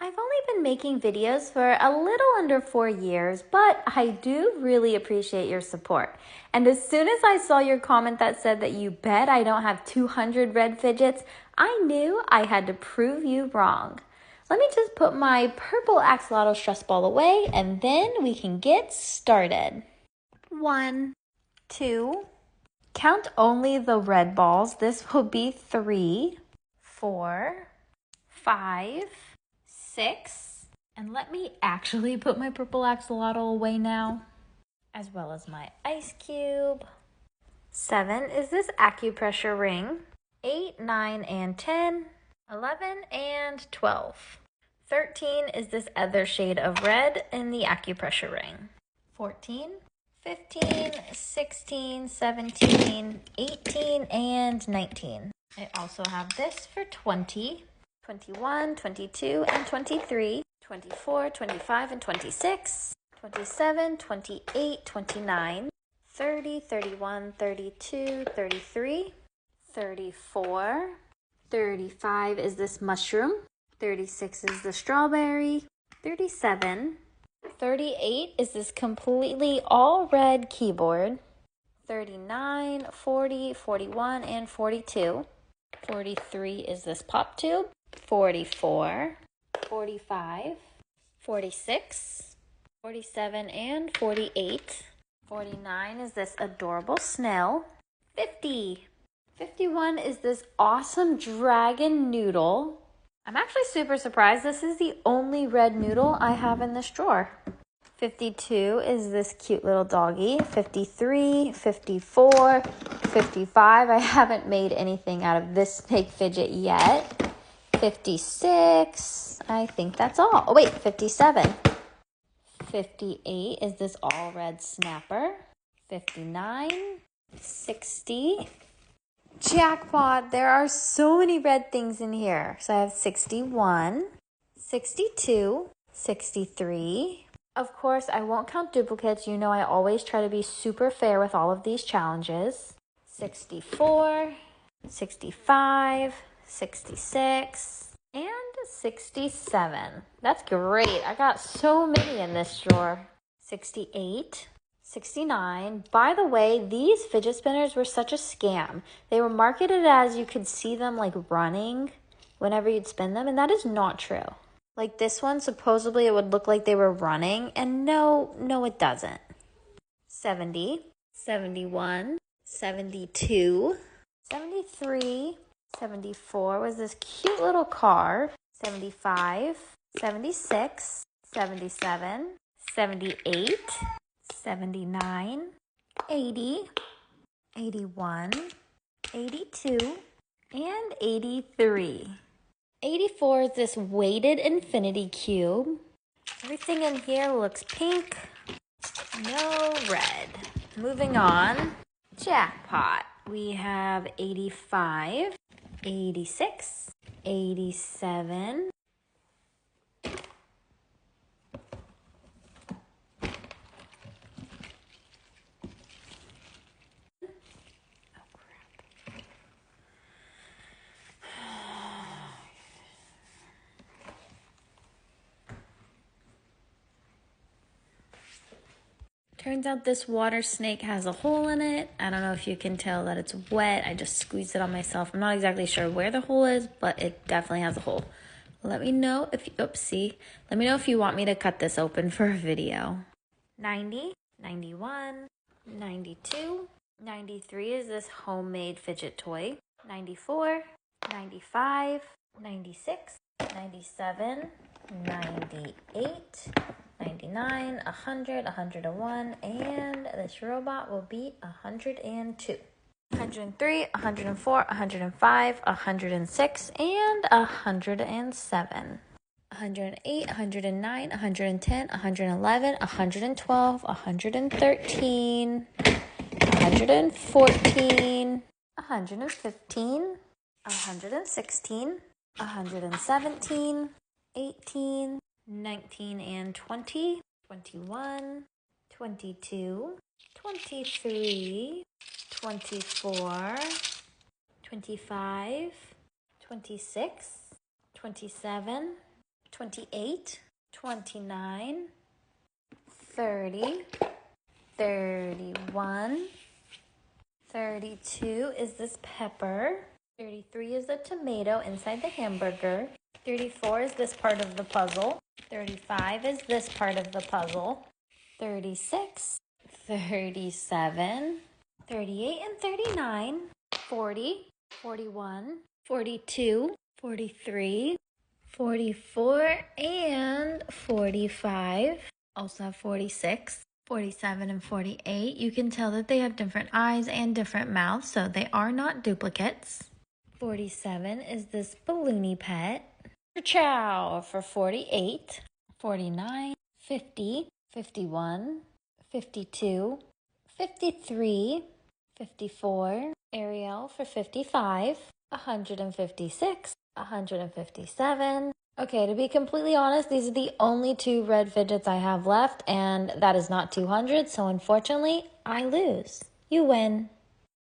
I've only been making videos for a little under 4 years, but I do really appreciate your support. And as soon as I saw your comment that said that you bet I don't have 200 red fidgets, I knew I had to prove you wrong. Let me just put my purple axolotl stress ball away and then we can get started. 1, 2, count only the red balls. This will be 3, 4, 5, 6, and let me actually put my purple axolotl away now, as well as my ice cube. 7 is this acupressure ring. 8, 9, and 10. 11 and 12. 13 is this other shade of red in the acupressure ring. 14, 15, 16, 17, 18, and 19. I also have this for 20. 21, 22, and 23, 24, 25, and 26, 27, 28, 29, 30, 31, 32, 33, 34, 35 is this mushroom, 36 is the strawberry, 37, 38 is this completely all red keyboard, 39, 40, 41, and 42, 43 is this pop tube, 44, 45, 46, 47, and 48. 49 is this adorable snail. 50. 51 is this awesome dragon noodle. I'm actually super surprised. This is the only red noodle I have in this drawer. 52 is this cute little doggy. 53, 54, 55. I haven't made anything out of this snake fidget yet. 56, I think that's all. Oh wait, 57. 58 is this all red snapper. 59, 60. Jackpot, there are so many red things in here. So I have 61, 62, 63. Of course, I won't count duplicates. You know I always try to be super fair with all of these challenges. 64, 65, 66, and 67. That's great. I got so many in this drawer. 68, 69. By the way, these fidget spinners were such a scam. They were marketed as you could see them like running whenever you'd spin them, and that is not true. Like this one, supposedly it would look like they were running, and no, it doesn't. 70, 71, 72, 73, 74 was this cute little car. 75, 76, 77, 78, 79, 80, 81, 82, and 83. 84 is this weighted infinity cube. Everything in here looks pink, no red. Moving on, jackpot. We have 85, 86, 87, Turns out this water snake has a hole in it. I don't know if you can tell that it's wet. I just squeezed it on myself. I'm not exactly sure where the hole is, but it definitely has a hole. Let me know if you, let me know if you want me to cut this open for a video. 90, 91, 92, 93 is this homemade fidget toy. 94, 95, 96, 97, 98, 99, 100, 101, and this robot will be 102. 103, 104, 105, 106, and 107. 108, 109, 110, 111, 112, 113, 114, 115, 116, 117, 18, 19 and 20, 21, 22, 23, 24, 25, 26, 27, 28, 29, 30, 31, 32 is this pepper. 33 is the tomato inside the hamburger. 34 is this part of the puzzle. 35 is this part of the puzzle. 36, 37, 38 and 39, 40, 41, 42, 43, 44 and 45. Also have 46, 47 and 48. You can tell that they have different eyes and different mouths, so they are not duplicates. 47 is this balloony pet. Chow for 48, 49, 50, 51, 52, 53, 54, Ariel for 55, 156, 157. Okay, to be completely honest, these are the only 2 red fidgets I have left, and that is not 200, so unfortunately, I lose. You win.